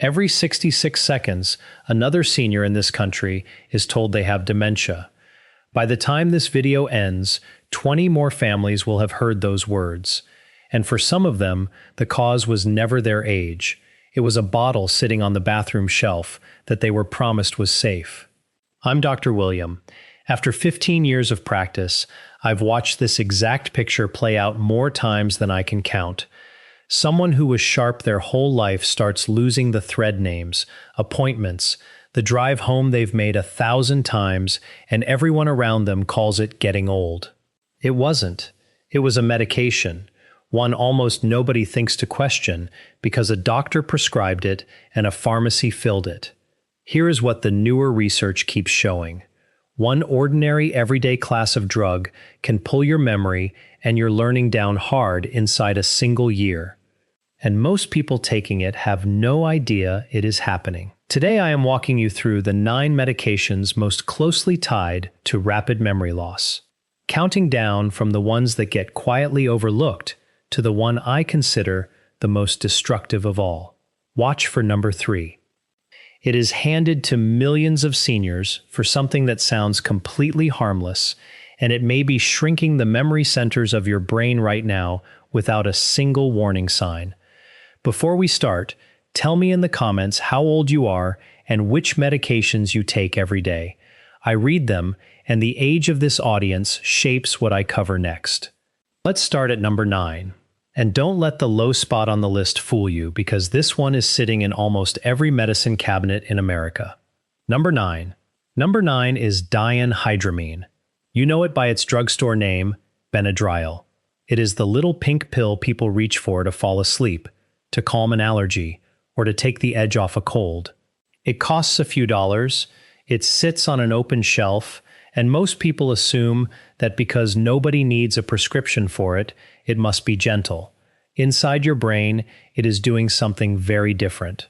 Every 66 seconds, another senior in this country is told they have dementia. By the time this video ends, 20 more families will have heard those words. And for some of them, the cause was never their age. It was a bottle sitting on the bathroom shelf that they were promised was safe. I'm Dr. William. After 15 years of practice, I've watched this exact picture play out more times than I can count. Someone who was sharp their whole life starts losing the thread names, appointments, the drive home they've made 1,000 times, and everyone around them calls it getting old. It wasn't. It was a medication, one almost nobody thinks to question because a doctor prescribed it and a pharmacy filled it. Here is what the newer research keeps showing. One ordinary everyday class of drug can pull your memory and your learning down hard inside a single year. And most people taking it have no idea it is happening. Today I am walking you through the 9 medications most closely tied to rapid memory loss, counting down from the ones that get quietly overlooked to the one I consider the most destructive of all. Watch for number 3. It is handed to millions of seniors for something that sounds completely harmless, and it may be shrinking the memory centers of your brain right now without a single warning sign. Before we start, tell me in the comments how old you are and which medications you take every day. I read them, and the age of this audience shapes what I cover next. Let's start at number 9. And don't let the low spot on the list fool you, because this one is sitting in almost every medicine cabinet in America. Number 9. Number 9 is diphenhydramine. You know it by its drugstore name, Benadryl. It is the little pink pill people reach for to fall asleep, to calm an allergy, or to take the edge off a cold. It costs a few dollars, it sits on an open shelf, and most people assume that because nobody needs a prescription for it, it must be gentle. Inside your brain, it is doing something very different.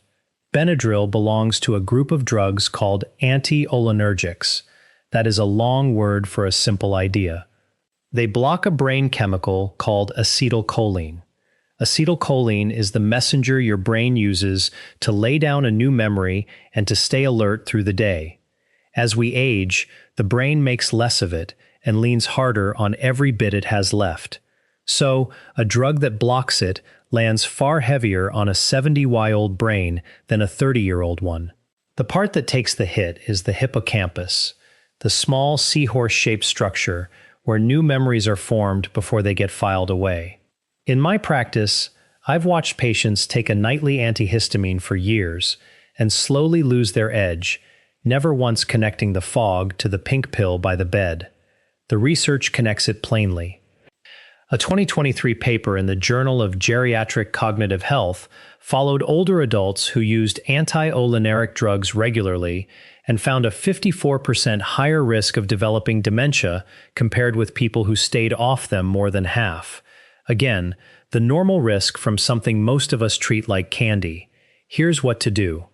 Benadryl belongs to a group of drugs called anticholinergics. That is a long word for a simple idea. They block a brain chemical called acetylcholine. Acetylcholine is the messenger your brain uses to lay down a new memory and to stay alert through the day. As we age, the brain makes less of it and leans harder on every bit it has left. So, a drug that blocks it lands far heavier on a 70-year-old brain than a 30-year-old one. The part that takes the hit is the hippocampus, the small seahorse-shaped structure where new memories are formed before they get filed away. In my practice, I've watched patients take a nightly antihistamine for years and slowly lose their edge, never once connecting the fog to the pink pill by the bed. The research connects it plainly. A 2023 paper in the Journal of Geriatric Cognitive Health followed older adults who used anticholinergic drugs regularly and found a 54% higher risk of developing dementia compared with people who stayed off them more than half. Again, the normal risk from something most of us treat like candy. Here's what to do.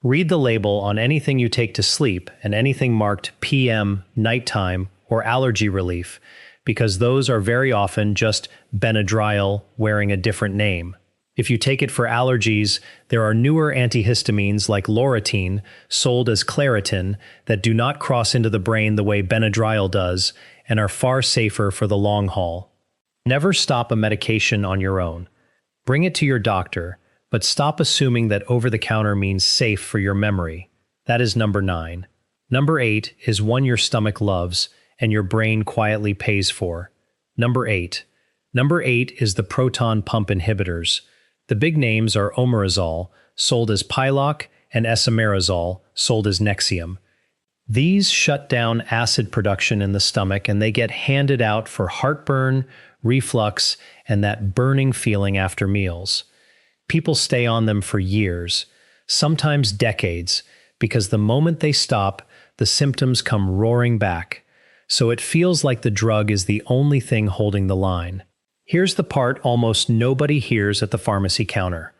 Read the label on anything you take to sleep and anything marked PM, nighttime, or allergy relief, because those are very often just Benadryl wearing a different name. If you take it for allergies, there are newer antihistamines like Loratine, sold as Claritin, that do not cross into the brain the way Benadryl does and are far safer for the long haul. Never stop a medication on your own. Bring it to your doctor, but stop assuming that over-the-counter means safe for your memory. That is number 9. Number 8 is one your stomach loves and your brain quietly pays for. Number 8. Number 8 is the proton pump inhibitors. The big names are omeprazole, sold as Priloc, and esomeprazole, sold as Nexium. These shut down acid production in the stomach and they get handed out for heartburn, reflux, and that burning feeling after meals. People stay on them for years, sometimes decades, because the moment they stop, the symptoms come roaring back. So it feels like the drug is the only thing holding the line. Here's the part almost nobody hears at the pharmacy counter.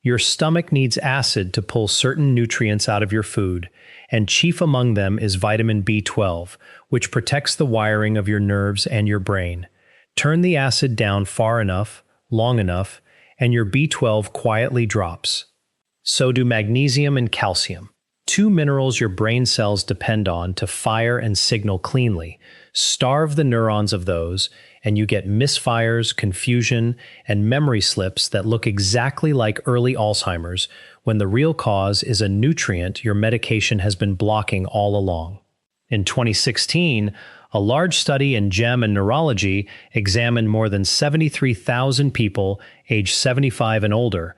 Your stomach needs acid to pull certain nutrients out of your food, and chief among them is vitamin B12, which protects the wiring of your nerves and your brain. Turn the acid down far enough, long enough, and your B12 quietly drops. So do magnesium and calcium. Two minerals your brain cells depend on to fire and signal cleanly. Starve the neurons of those, and you get misfires, confusion, and memory slips that look exactly like early Alzheimer's, when the real cause is a nutrient your medication has been blocking all along. In 2016, a large study in JEM and neurology examined more than 73,000 people aged 75 and older.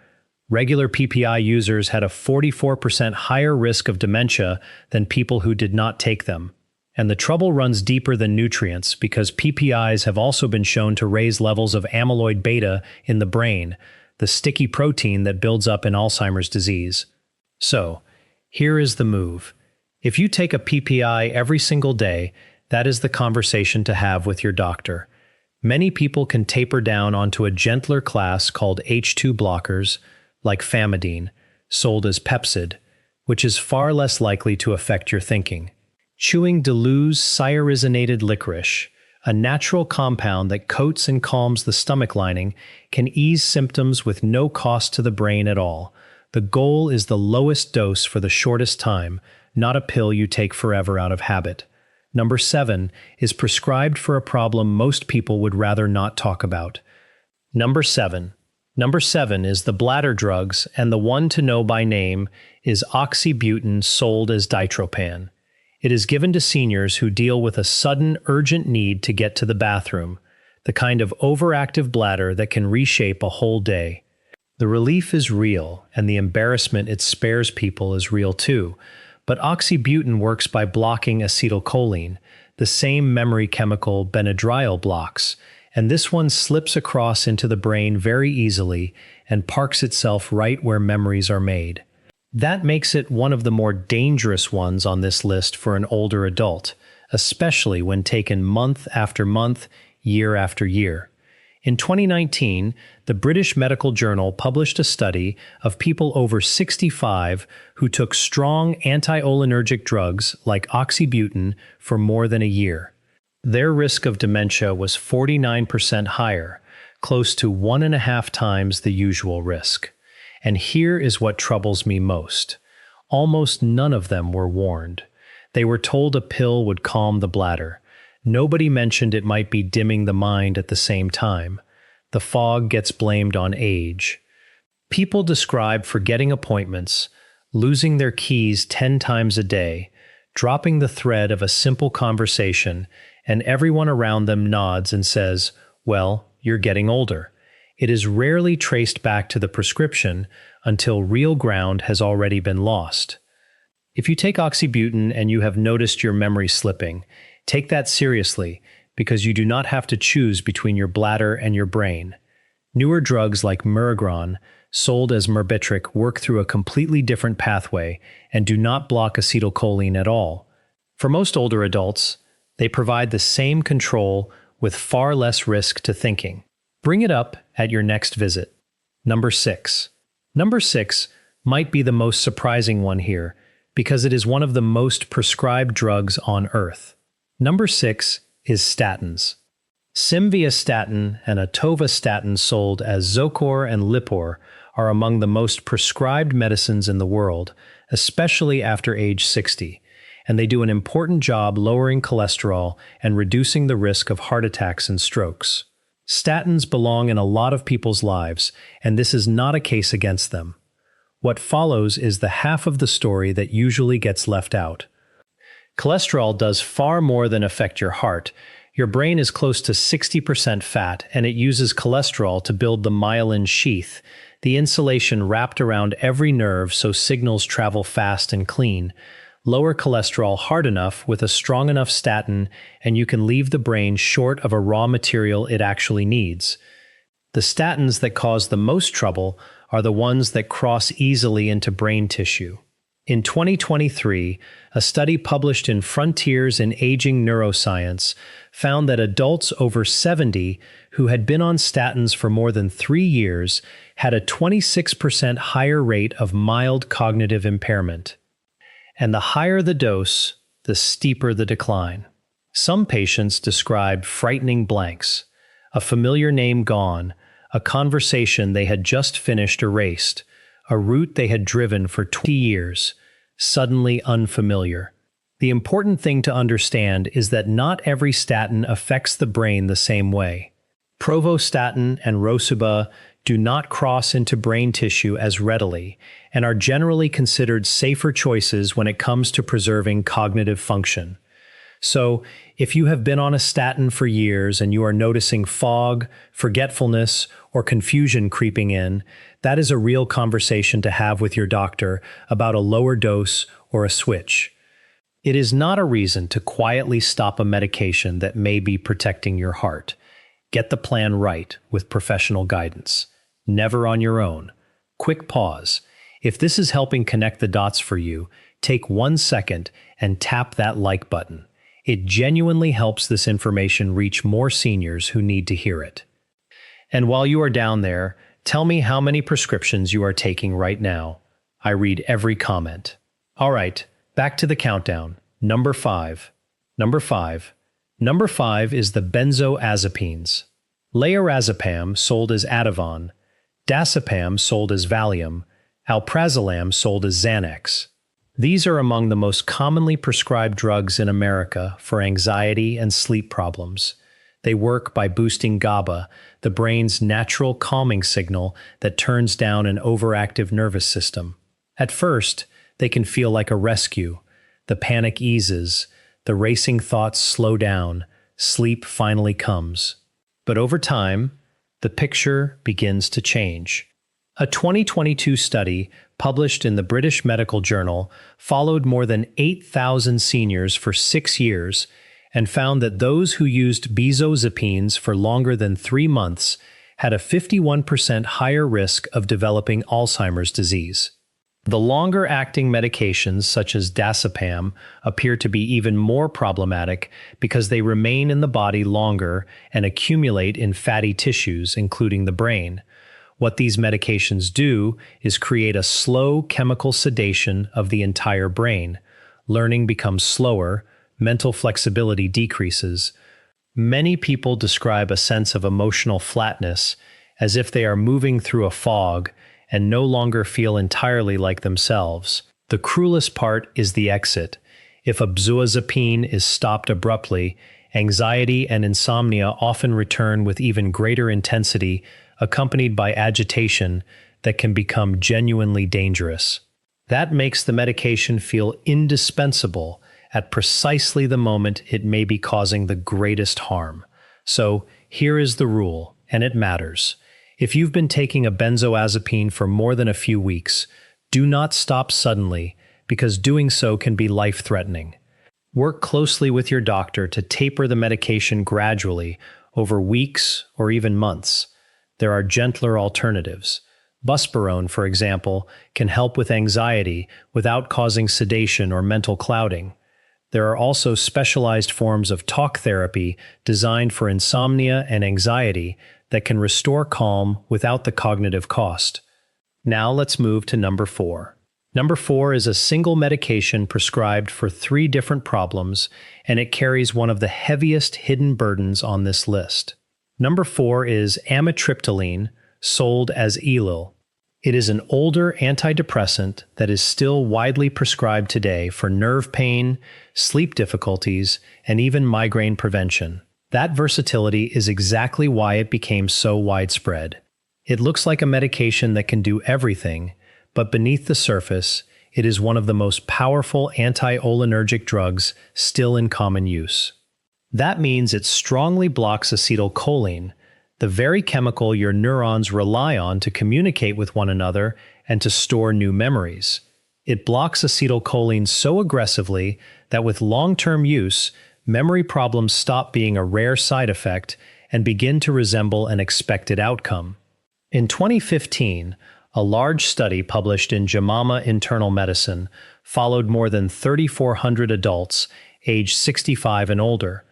Regular PPI users had a 44% higher risk of dementia than people who did not take them. And the trouble runs deeper than nutrients because PPIs have also been shown to raise levels of amyloid beta in the brain, the sticky protein that builds up in Alzheimer's disease. So, here is the move. If you take a PPI every single day, that is the conversation to have with your doctor. Many people can taper down onto a gentler class called H2 blockers, like famidine, sold as Pepcid, which is far less likely to affect your thinking. Chewing Deleuze's cyarizinated licorice, a natural compound that coats and calms the stomach lining, can ease symptoms with no cost to the brain at all. The goal is the lowest dose for the shortest time, not a pill you take forever out of habit. Number 7 is prescribed for a problem most people would rather not talk about. Number 7 is the bladder drugs, and the one to know by name is oxybutynin, sold as Ditropan. It is given to seniors who deal with a sudden, urgent need to get to the bathroom, the kind of overactive bladder that can reshape a whole day. The relief is real, and the embarrassment it spares people is real too. But oxybutynin works by blocking acetylcholine, the same memory chemical Benadryl blocks, and this one slips across into the brain very easily and parks itself right where memories are made. That makes it one of the more dangerous ones on this list for an older adult, especially when taken month after month, year after year. In 2019, the British Medical Journal published a study of people over 65 who took strong anticholinergic drugs like oxybutynin for more than a year. Their risk of dementia was 49% higher, close to 1.5 times the usual risk. And here is what troubles me most. Almost none of them were warned. They were told a pill would calm the bladder. Nobody mentioned it might be dimming the mind at the same time. The fog gets blamed on age. People describe forgetting appointments, losing their keys 10 times a day, dropping the thread of a simple conversation, and everyone around them nods and says, "Well, you're getting older." It is rarely traced back to the prescription until real ground has already been lost. If you take oxybutynin and you have noticed your memory slipping, take that seriously, because you do not have to choose between your bladder and your brain. Newer drugs like Muragron, sold as Myrbetriq, work through a completely different pathway and do not block acetylcholine at all. For most older adults, they provide the same control with far less risk to thinking. Bring it up at your next visit. Number 6. Number 6 might be the most surprising one here, because it is one of the most prescribed drugs on Earth. Number 6 is statins. Simvastatin and atorvastatin, sold as Zocor and Lipitor, are among the most prescribed medicines in the world, especially after age 60, and they do an important job lowering cholesterol and reducing the risk of heart attacks and strokes. Statins belong in a lot of people's lives, and this is not a case against them. What follows is the half of the story that usually gets left out. Cholesterol does far more than affect your heart. Your brain is close to 60% fat, and it uses cholesterol to build the myelin sheath, the insulation wrapped around every nerve so signals travel fast and clean. Lower cholesterol hard enough with a strong enough statin, and you can leave the brain short of a raw material it actually needs. The statins that cause the most trouble are the ones that cross easily into brain tissue. In 2023, a study published in Frontiers in Aging Neuroscience found that adults over 70 who had been on statins for more than 3 years had a 26% higher rate of mild cognitive impairment. And the higher the dose, the steeper the decline. Some patients described frightening blanks, a familiar name gone, a conversation they had just finished erased, a route they had driven for 20 years, suddenly unfamiliar. The important thing to understand is that not every statin affects the brain the same way. Pravastatin and Rosuba do not cross into brain tissue as readily and are generally considered safer choices when it comes to preserving cognitive function. So, if you have been on a statin for years and you are noticing fog, forgetfulness, or confusion creeping in, that is a real conversation to have with your doctor about a lower dose or a switch. It is not a reason to quietly stop a medication that may be protecting your heart. Get the plan right with professional guidance. Never on your own. Quick pause. If this is helping connect the dots for you, take 1 second and tap that like button. It genuinely helps this information reach more seniors who need to hear it. And while you are down there, tell me how many prescriptions you are taking right now. I read every comment. All right, back to the countdown. Number 5. Number 5 is the benzodiazepines. Lorazepam, sold as Ativan. Diazepam, sold as Valium. Alprazolam, sold as Xanax. These are among the most commonly prescribed drugs in America for anxiety and sleep problems. They work by boosting GABA, the brain's natural calming signal that turns down an overactive nervous system. At first, they can feel like a rescue. The panic eases, the racing thoughts slow down, sleep finally comes. But over time, the picture begins to change. A 2022 study published in the British Medical Journal followed more than 8,000 seniors for 6 years and found that those who used benzodiazepines for longer than 3 months had a 51% higher risk of developing Alzheimer's disease. The longer-acting medications, such as diazepam, appear to be even more problematic because they remain in the body longer and accumulate in fatty tissues, including the brain. What these medications do is create a slow chemical sedation of the entire brain. Learning becomes slower, mental flexibility decreases. Many people describe a sense of emotional flatness, as if they are moving through a fog and no longer feel entirely like themselves. The cruelest part is the exit. If a benzodiazepine is stopped abruptly, anxiety and insomnia often return with even greater intensity, accompanied by agitation that can become genuinely dangerous. That makes the medication feel indispensable at precisely the moment it may be causing the greatest harm. So, here is the rule, and it matters. If you've been taking a benzodiazepine for more than a few weeks, do not stop suddenly, because doing so can be life-threatening. Work closely with your doctor to taper the medication gradually over weeks or even months. There are gentler alternatives. Buspirone, for example, can help with anxiety without causing sedation or mental clouding. There are also specialized forms of talk therapy designed for insomnia and anxiety that can restore calm without the cognitive cost. Now let's move to number 4. Number 4 is a single medication prescribed for 3 different problems, and it carries one of the heaviest hidden burdens on this list. Number 4 is amitriptyline, sold as Elil. It is an older antidepressant that is still widely prescribed today for nerve pain, sleep difficulties, and even migraine prevention. That versatility is exactly why it became so widespread. It looks like a medication that can do everything, but beneath the surface, it is one of the most powerful anti-cholinergic drugs still in common use. That means it strongly blocks acetylcholine, the very chemical your neurons rely on to communicate with one another and to store new memories. It blocks acetylcholine so aggressively that with long-term use, memory problems stop being a rare side effect and begin to resemble an expected outcome. In 2015, a large study published in JAMA Internal Medicine followed more than 3,400 adults aged 65 and older.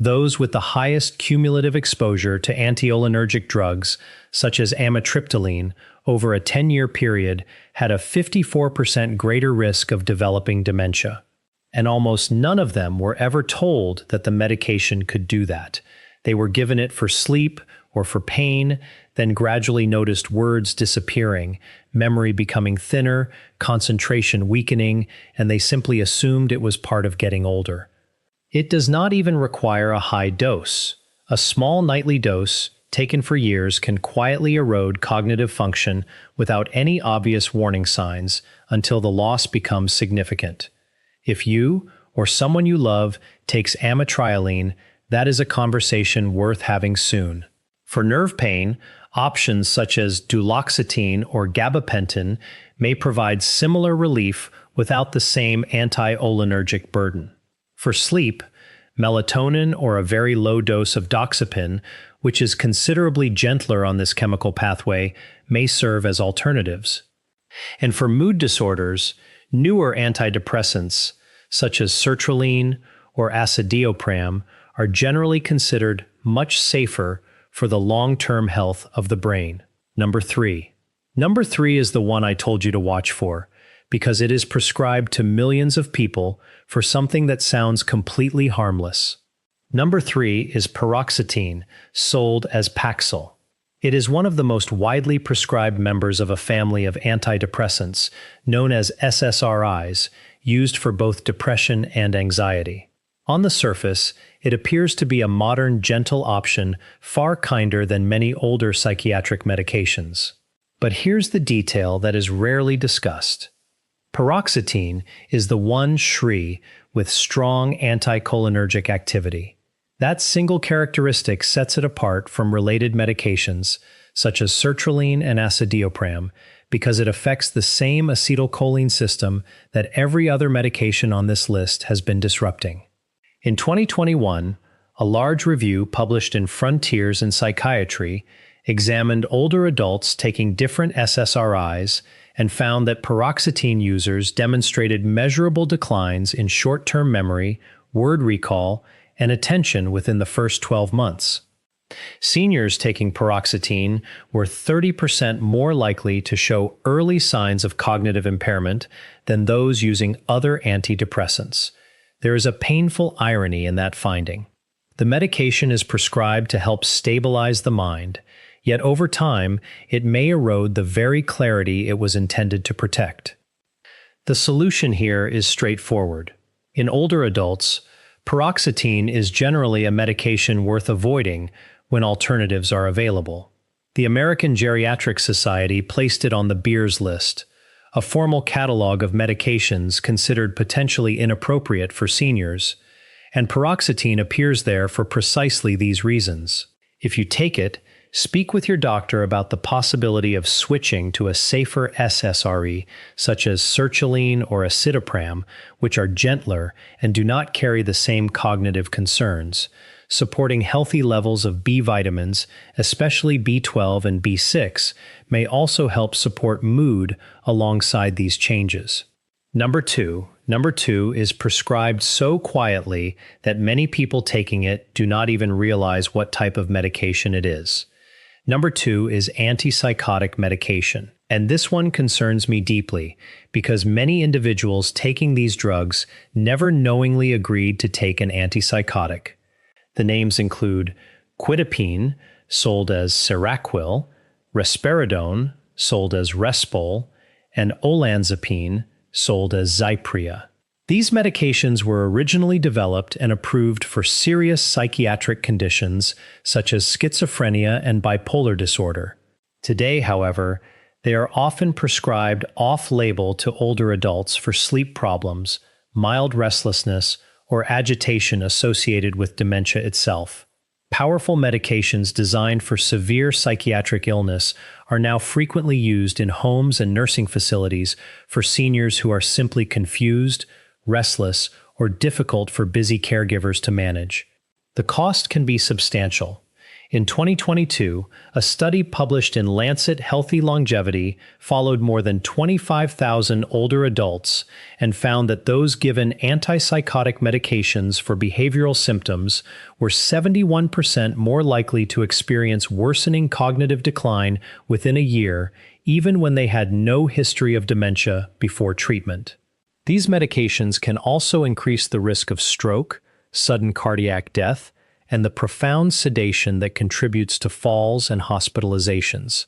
Those with the highest cumulative exposure to anticholinergic drugs, such as amitriptyline, over a 10-year period had a 54% greater risk of developing dementia. And almost none of them were ever told that the medication could do that. They were given it for sleep or for pain, then gradually noticed words disappearing, memory becoming thinner, concentration weakening, and they simply assumed it was part of getting older. It does not even require a high dose. A small nightly dose, taken for years, can quietly erode cognitive function without any obvious warning signs until the loss becomes significant. If you, or someone you love, takes amitriptyline, that is a conversation worth having soon. For nerve pain, options such as duloxetine or gabapentin may provide similar relief without the same anti-cholinergic burden. For sleep, melatonin or a very low dose of doxepin, which is considerably gentler on this chemical pathway, may serve as alternatives. And for mood disorders, newer antidepressants, such as sertraline or acidiopram, are generally considered much safer for the long-term health of the brain. Number 3. Number 3 is the one I told you to watch for, because it is prescribed to millions of people for something that sounds completely harmless. Number 3 is paroxetine, sold as Paxil. It is one of the most widely prescribed members of a family of antidepressants, known as SSRIs, used for both depression and anxiety. On the surface, it appears to be a modern, gentle option, far kinder than many older psychiatric medications. But here's the detail that is rarely discussed. Paroxetine is the one SRI with strong anticholinergic activity. That single characteristic sets it apart from related medications, such as sertraline and acidiopram, because it affects the same acetylcholine system that every other medication on this list has been disrupting. In 2021, a large review published in Frontiers in Psychiatry examined older adults taking different SSRIs and found that paroxetine users demonstrated measurable declines in short-term memory, word recall, and attention within the first 12 months. Seniors taking paroxetine were 30% more likely to show early signs of cognitive impairment than those using other antidepressants. There is a painful irony in that finding. The medication is prescribed to help stabilize the mind, yet over time, it may erode the very clarity it was intended to protect. The solution here is straightforward. In older adults, paroxetine is generally a medication worth avoiding when alternatives are available. The American Geriatric Society placed it on the Beers list, a formal catalog of medications considered potentially inappropriate for seniors, and paroxetine appears there for precisely these reasons. If you take it, speak with your doctor about the possibility of switching to a safer SSRI, such as sertraline or acidiopram, which are gentler and do not carry the same cognitive concerns. Supporting healthy levels of B vitamins, especially B12 and B6, may also help support mood alongside these changes. Number 2 is prescribed so quietly that many people taking it do not even realize what type of medication it is. Number 2 is antipsychotic medication. And this one concerns me deeply because many individuals taking these drugs never knowingly agreed to take an antipsychotic. The names include quidapine, sold as Seroquel, risperidone, sold as Respol, and olanzapine, sold as Zypria. These medications were originally developed and approved for serious psychiatric conditions such as schizophrenia and bipolar disorder. Today, however, they are often prescribed off-label to older adults for sleep problems, mild restlessness, or agitation associated with dementia itself. Powerful medications designed for severe psychiatric illness are now frequently used in homes and nursing facilities for seniors who are simply confused, restless, or difficult for busy caregivers to manage. The cost can be substantial. In 2022, a study published in Lancet Healthy Longevity followed more than 25,000 older adults and found that those given antipsychotic medications for behavioral symptoms were 71% more likely to experience worsening cognitive decline within a year, even when they had no history of dementia before treatment. These medications can also increase the risk of stroke, sudden cardiac death, and the profound sedation that contributes to falls and hospitalizations.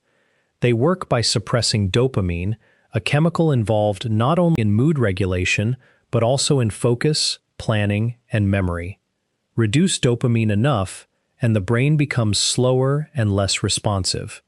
They work by suppressing dopamine, a chemical involved not only in mood regulation, but also in focus, planning, and memory. Reduce dopamine enough, and the brain becomes slower and less responsive.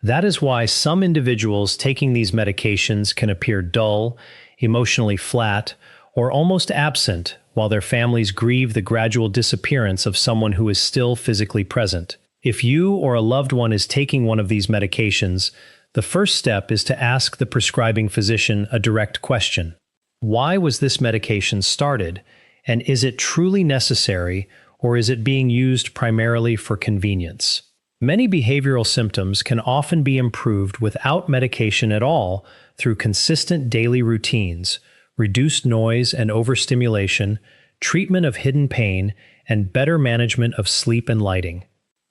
That is why some individuals taking these medications can appear dull, emotionally flat, or almost absent, while their families grieve the gradual disappearance of someone who is still physically present. If you or a loved one is taking one of these medications, the first step is to ask the prescribing physician a direct question. Why was this medication started, and is it truly necessary, or is it being used primarily for convenience? Many behavioral symptoms can often be improved without medication at all through consistent daily routines, reduced noise and overstimulation, treatment of hidden pain, and better management of sleep and lighting.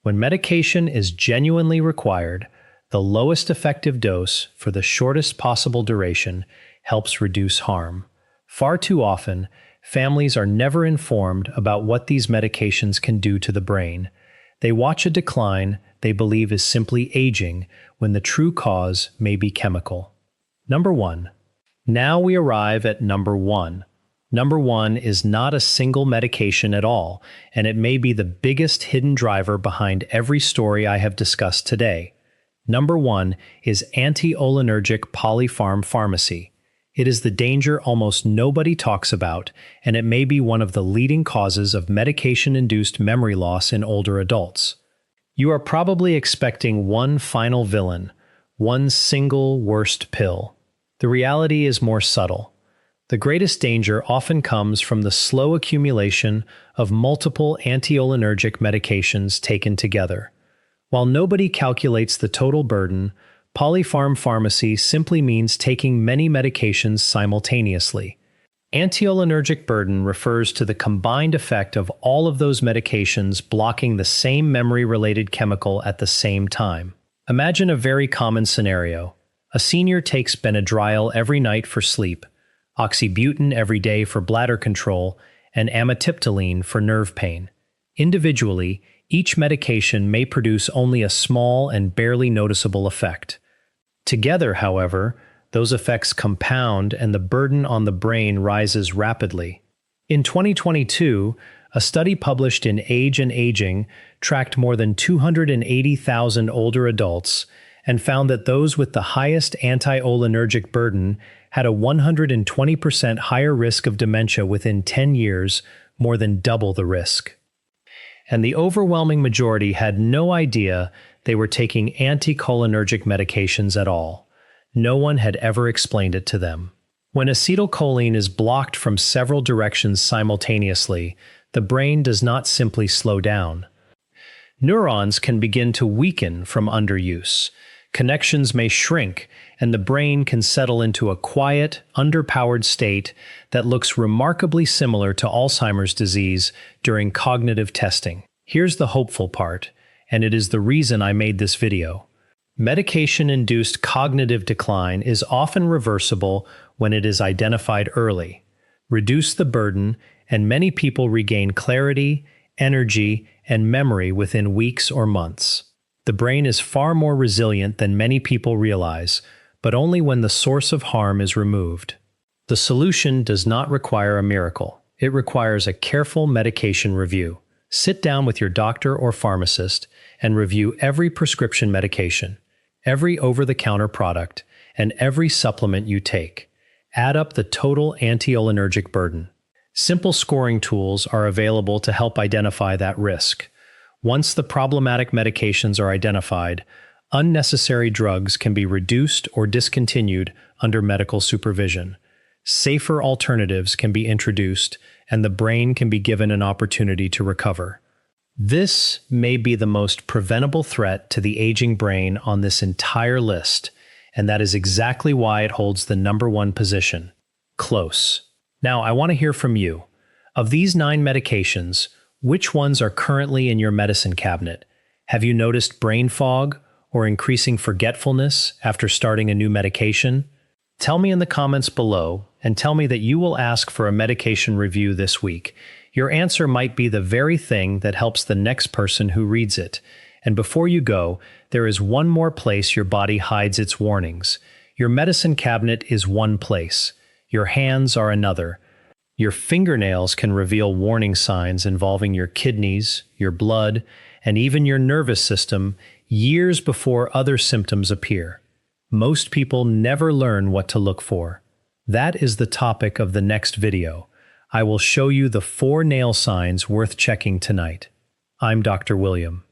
When medication is genuinely required, the lowest effective dose for the shortest possible duration helps reduce harm. Far too often, families are never informed about what these medications can do to the brain. They watch a decline they believe is simply aging when the true cause may be chemical. Number 1. Now we arrive at number 1. Number 1 is not a single medication at all, and it may be the biggest hidden driver behind every story I have discussed today. Number 1 is anticholinergic polypharmacy. It is the danger almost nobody talks about, and it may be one of the leading causes of medication-induced memory loss in older adults. You are probably expecting one final villain, one single worst pill. The reality is more subtle. The greatest danger often comes from the slow accumulation of multiple anticholinergic medications taken together. While nobody calculates the total burden, polypharmacy simply means taking many medications simultaneously. Anticholinergic burden refers to the combined effect of all of those medications blocking the same memory-related chemical at the same time. Imagine a very common scenario. A senior takes Benadryl every night for sleep, oxybutynin every day for bladder control, and amitriptyline for nerve pain. Individually, each medication may produce only a small and barely noticeable effect. Together, however, those effects compound and the burden on the brain rises rapidly. In 2022, a study published in Age and Aging tracked more than 280,000 older adults and found that those with the highest anticholinergic burden had a 120% higher risk of dementia within 10 years, more than double the risk. And the overwhelming majority had no idea they were taking anticholinergic medications at all. No one had ever explained it to them. When acetylcholine is blocked from several directions simultaneously, the brain does not simply slow down. Neurons can begin to weaken from underuse. Connections may shrink, and the brain can settle into a quiet, underpowered state that looks remarkably similar to Alzheimer's disease during cognitive testing. Here's the hopeful part, and it is the reason I made this video. Medication-induced cognitive decline is often reversible when it is identified early. Reduce the burden, and many people regain clarity, energy, and memory within weeks or months. The brain is far more resilient than many people realize, but only when the source of harm is removed. The solution does not require a miracle. It requires a careful medication review. Sit down with your doctor or pharmacist and review every prescription medication, every over-the-counter product, and every supplement you take. Add up the total anticholinergic burden. Simple scoring tools are available to help identify that risk. Once the problematic medications are identified, unnecessary drugs can be reduced or discontinued under medical supervision. Safer alternatives can be introduced, and the brain can be given an opportunity to recover. This may be the most preventable threat to the aging brain on this entire list, and that is exactly why it holds the number 1 position. Close. Now, I want to hear from you. Of these 9 medications, which ones are currently in your medicine cabinet? Have you noticed brain fog or increasing forgetfulness after starting a new medication? Tell me in the comments below, and tell me that you will ask for a medication review this week. Your answer might be the very thing that helps the next person who reads it. And before you go, there is one more place your body hides its warnings. Your medicine cabinet is one place. Your hands are another. Your fingernails can reveal warning signs involving your kidneys, your blood, and even your nervous system years before other symptoms appear. Most people never learn what to look for. That is the topic of the next video. I will show you the 4 nail signs worth checking tonight. I'm Dr. William.